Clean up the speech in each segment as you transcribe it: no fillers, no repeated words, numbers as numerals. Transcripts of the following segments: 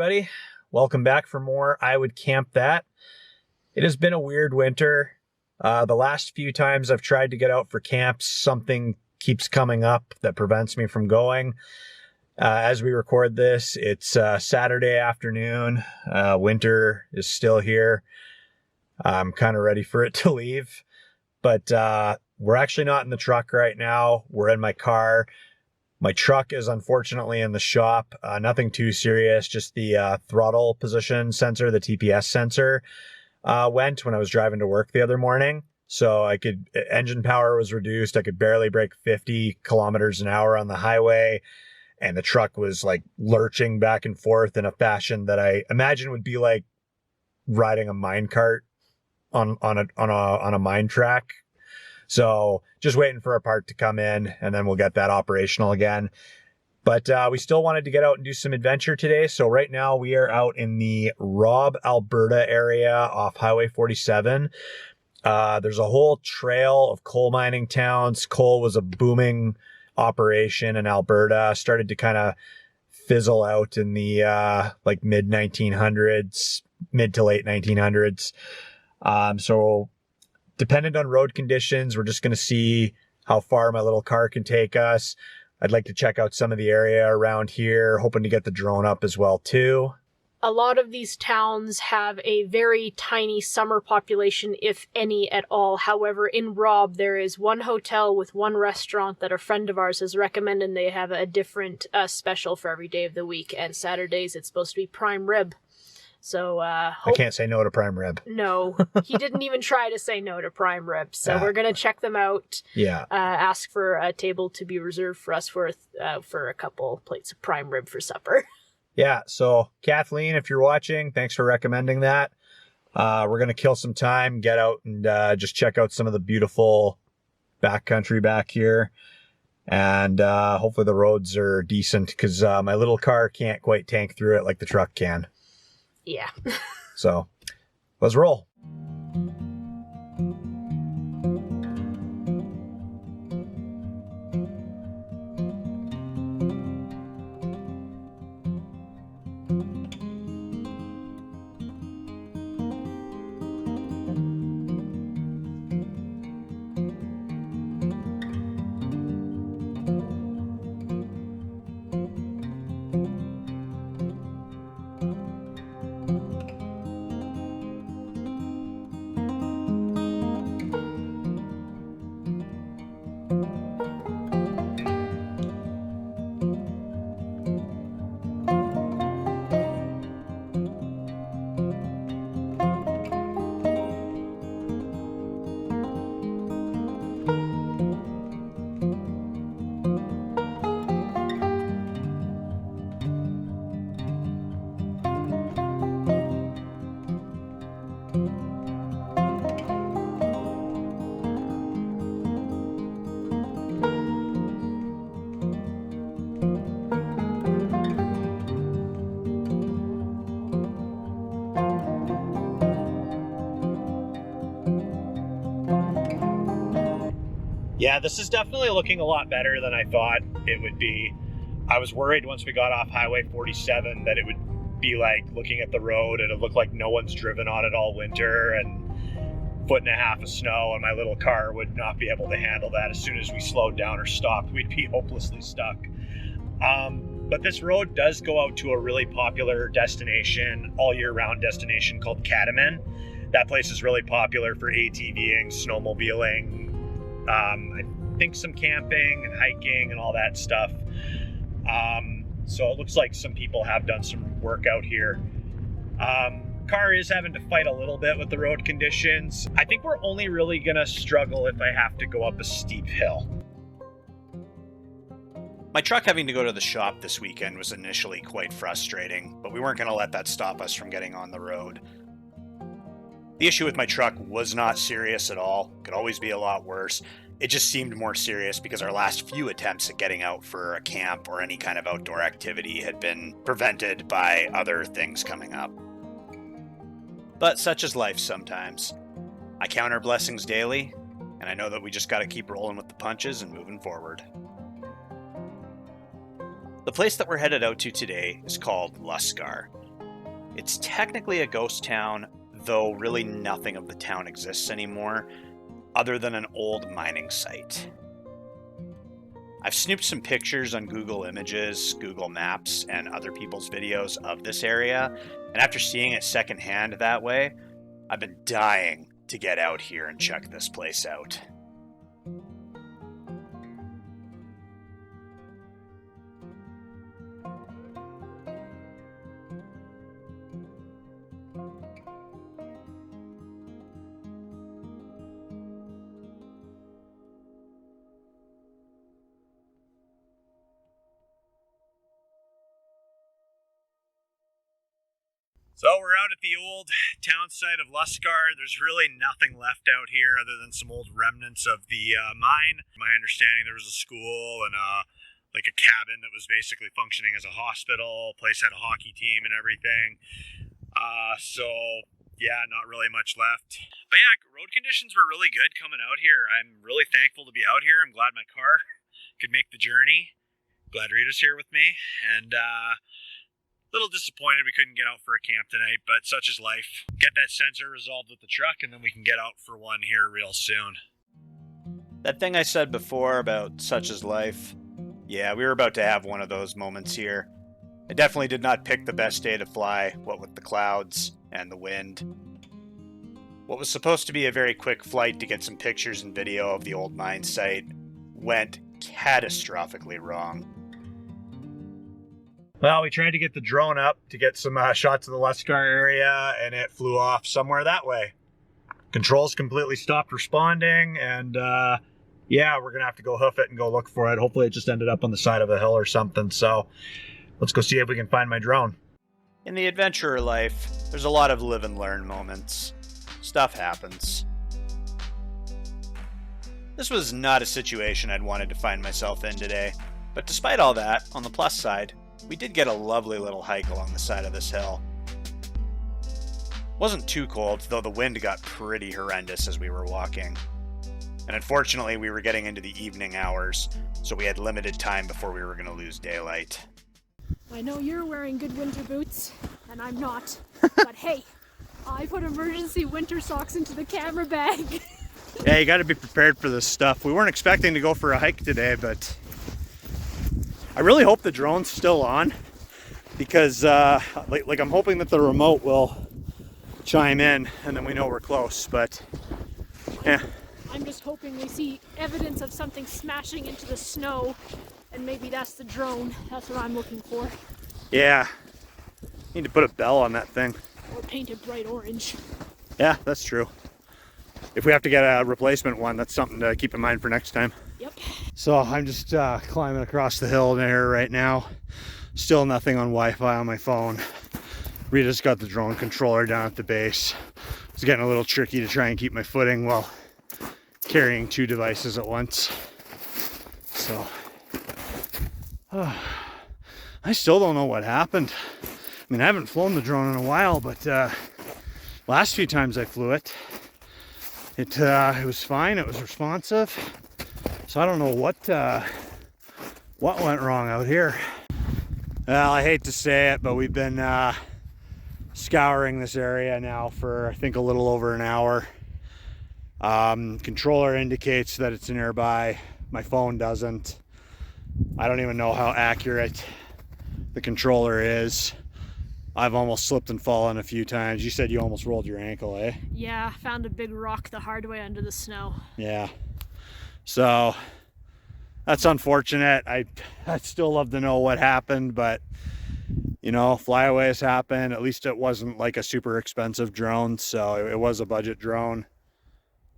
everybody. Welcome back for more I Would Camp That. It has been a weird winter. The last few times I've tried to get out for camps, something keeps coming up that prevents me from going. As we record this, it's Saturday afternoon. Winter is still here. I'm kind of ready for it to leave. But we're actually not in the truck right now. We're in my car. My truck is unfortunately in the shop. Nothing too serious, just the throttle position sensor, the TPS sensor, went when I was driving to work the other morning. So engine power was reduced. I could barely break 50 kilometers an hour on the highway. And the truck was like lurching back and forth in a fashion that I imagine would be like riding a mine cart on a mine track. So just waiting for a part to come in and then we'll get that operational again. But we still wanted to get out and do some adventure today. So right now we are out in the Robb, Alberta area off Highway 47. There's a whole trail of coal mining towns. Coal was a booming operation in Alberta, started to kind of fizzle out in the like mid to late 1900s. So dependent on road conditions, we're just going to see how far my little car can take us. I'd like to check out some of the area around here, hoping to get the drone up as well too. A lot of these towns have a very tiny summer population, if any at all. However, in Robb, there is one hotel with one restaurant that a friend of ours has recommended. They have a different special for every day of the week, and Saturdays it's supposed to be prime rib. So I can't say no to prime rib. No, he didn't even try to say no to prime rib. So we're going to check them out. Yeah. Ask for a table to be reserved for us for a couple plates of prime rib for supper. Yeah, so Kathleen, if you're watching, thanks for recommending that. We're going to kill some time, get out and just check out some of the beautiful backcountry back here. And hopefully the roads are decent because my little car can't quite tank through it like the truck can. Yeah. So let's roll. Yeah, this is definitely looking a lot better than I thought it would be. I was worried once we got off Highway 47 that it would be like looking at the road and it looked like no one's driven on it all winter and 1.5 feet of snow, and my little car would not be able to handle that. As soon as we slowed down or stopped, we'd be hopelessly stuck. But this road does go out to a really popular destination, all year round destination called Catamount. That place is really popular for ATVing, snowmobiling, I think some camping and hiking and all that stuff. So it looks like some people have done some work out here. Car is having to fight a little bit with the road conditions. I think we're only really gonna struggle if I have to go up a steep hill. My truck having to go to the shop this weekend was initially quite frustrating, but we weren't going to let that stop us from getting on the road. The issue with my truck was not serious at all. Could always be a lot worse. It just seemed more serious because our last few attempts at getting out for a camp or any kind of outdoor activity had been prevented by other things coming up. But such is life sometimes. I count our blessings daily, and I know that we just got to keep rolling with the punches and moving forward. The place that we're headed out to today is called Luscar. It's technically a ghost town, though really nothing of the town exists anymore, other than an old mining site. I've snooped some pictures on Google Images, Google Maps, and other people's videos of this area, and after seeing it secondhand that way, I've been dying to get out here and check this place out. So we're out at the old town site of Luscar. There's really nothing left out here other than some old remnants of the mine. My understanding, there was a school and like a cabin that was basically functioning as a hospital. Place had a hockey team and everything. So yeah, not really much left. But yeah, road conditions were really good coming out here. I'm really thankful to be out here. I'm glad my car could make the journey. Glad Rita's here with me. And little disappointed we couldn't get out for a camp tonight, but such is life. Get that sensor resolved with the truck, and then we can get out for one here real soon. That thing I said before about such is life, yeah, we were about to have one of those moments here. I definitely did not pick the best day to fly, what with the clouds and the wind. What was supposed to be a very quick flight to get some pictures and video of the old mine site went catastrophically wrong. Well, we tried to get the drone up to get some shots of the Luscar area, and it flew off somewhere that way. Controls completely stopped responding, and yeah, we're gonna have to go hoof it and go look for it. Hopefully it just ended up on the side of a hill or something, so let's go see if we can find my drone. In the adventurer life, there's a lot of live and learn moments. Stuff happens. This was not a situation I'd wanted to find myself in today, but despite all that, on the plus side, we did get a lovely little hike along the side of this hill. Wasn't too cold, though the wind got pretty horrendous as we were walking. And unfortunately, we were getting into the evening hours, so we had limited time before we were going to lose daylight. I know you're wearing good winter boots, and I'm not. But hey, I put emergency winter socks into the camera bag. Yeah, you got to be prepared for this stuff. We weren't expecting to go for a hike today, but I really hope the drone's still on, because like I'm hoping that the remote will chime in and then we know we're close, but yeah. I'm just hoping we see evidence of something smashing into the snow, and maybe that's the drone. That's what I'm looking for. Yeah, need to put a bell on that thing. Or paint it bright orange. Yeah, that's true. If we have to get a replacement one, that's something to keep in mind for next time. Yep. So I'm just climbing across the hill there right now. Still nothing on Wi-Fi on my phone. Rita's got the drone controller down at the base. It's getting a little tricky to try and keep my footing while carrying two devices at once. So I still don't know what happened. I mean, I haven't flown the drone in a while, but last few times I flew it, it was fine. It was responsive. So I don't know what went wrong out here. Well, I hate to say it, but we've been scouring this area now for I think a little over an hour. Controller indicates that it's nearby. My phone doesn't. I don't even know how accurate the controller is. I've almost slipped and fallen a few times. You said you almost rolled your ankle, eh? Yeah, found a big rock the hard way under the snow. Yeah. So that's unfortunate. I'd still love to know what happened, but you know, flyaways happen. At least it wasn't like a super expensive drone, so it was a budget drone.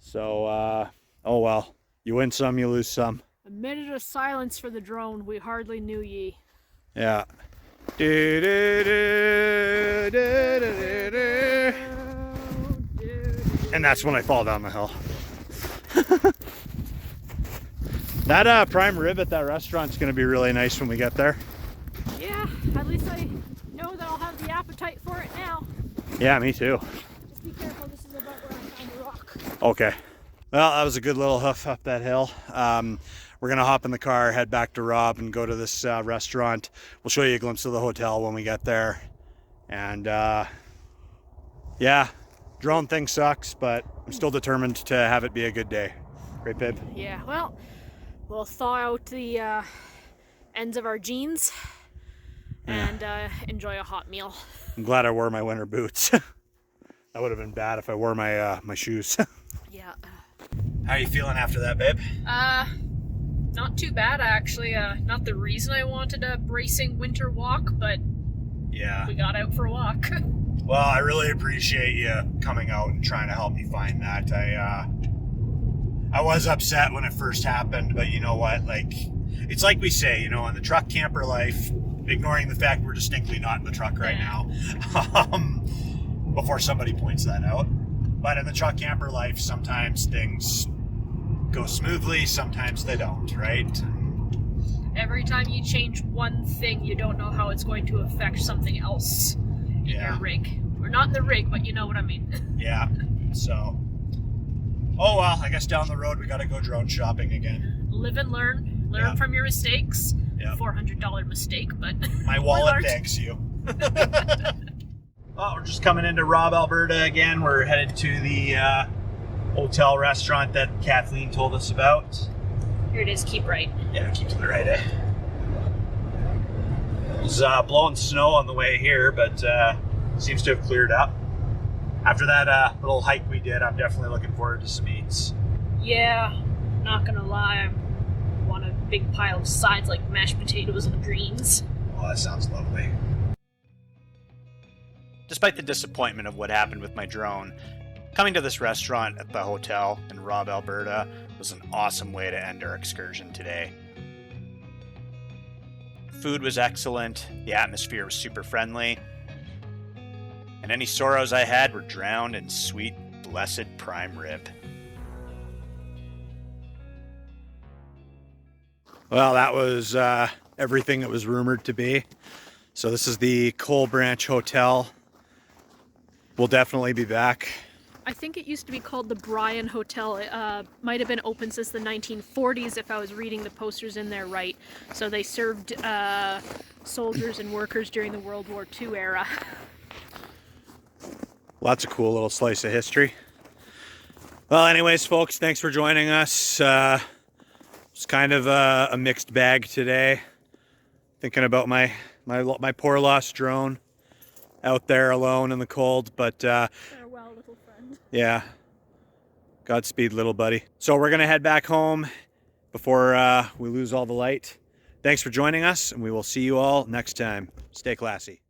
So oh well, you win some, you lose some. A minute of silence for the drone. We hardly knew ye. Yeah. And that's when I fall down the hill. That prime rib at that restaurant's going to be really nice when we get there. Yeah, at least I know that I'll have the appetite for it now. Yeah, me too. Just be careful, this is about where I found the rock. Okay. Well, that was a good little hoof up that hill. We're going to hop in the car, head back to Robb, and go to this restaurant. We'll show you a glimpse of the hotel when we get there. And yeah, drone thing sucks, but I'm still determined to have it be a good day. Right, babe? Yeah, well, we'll thaw out the ends of our jeans and enjoy a hot meal. I'm glad I wore my winter boots. That would have been bad if I wore my my shoes. Yeah. How are you feeling after that, babe? Not too bad, actually. Not the reason I wanted a bracing winter walk, but Yeah. we got out for a walk. Well, I really appreciate you coming out and trying to help me find that. I was upset when it first happened, but you know what? Like, it's like we say, you know, in the truck camper life, ignoring the fact we're distinctly not in the truck right now, before somebody points that out. But in the truck camper life, sometimes things go smoothly, sometimes they don't, right? Every time you change one thing, you don't know how it's going to affect something else in your rig. Or not in the rig, but you know what I mean. Yeah, so... Oh well, I guess down the road we gotta go drone shopping again. Live and learn. Learn from your mistakes. Yeah. $400 mistake, but... My wallet thanks you. Well, we're just coming into Robb, Alberta again. We're headed to the hotel restaurant that Kathleen told us about. Here it is, keep right. Yeah, keep to the right, eh? It was blowing snow on the way here, but seems to have cleared up. After that little hike we did, I'm definitely looking forward to some eats. Yeah, not gonna lie, I want a big pile of sides like mashed potatoes and greens. Oh, that sounds lovely. Despite the disappointment of what happened with my drone, coming to this restaurant at the hotel in Robb, Alberta was an awesome way to end our excursion today. Food was excellent, the atmosphere was super friendly, and any sorrows I had were drowned in sweet, blessed prime rib. Well, that was everything it was rumored to be. So this is the Coal Branch Hotel. We'll definitely be back. I think it used to be called the Bryan Hotel. It might have been open since the 1940s if I was reading the posters in there right. So they served soldiers and workers during the World War II era. Lots of cool little slice of history. Well, anyways, folks, thanks for joining us. It's kind of a mixed bag today. Thinking about my poor lost drone out there alone in the cold, but Farewell, little friend. yeah, Godspeed, little buddy. So we're gonna head back home before we lose all the light. Thanks for joining us, and we will see you all next time. Stay classy.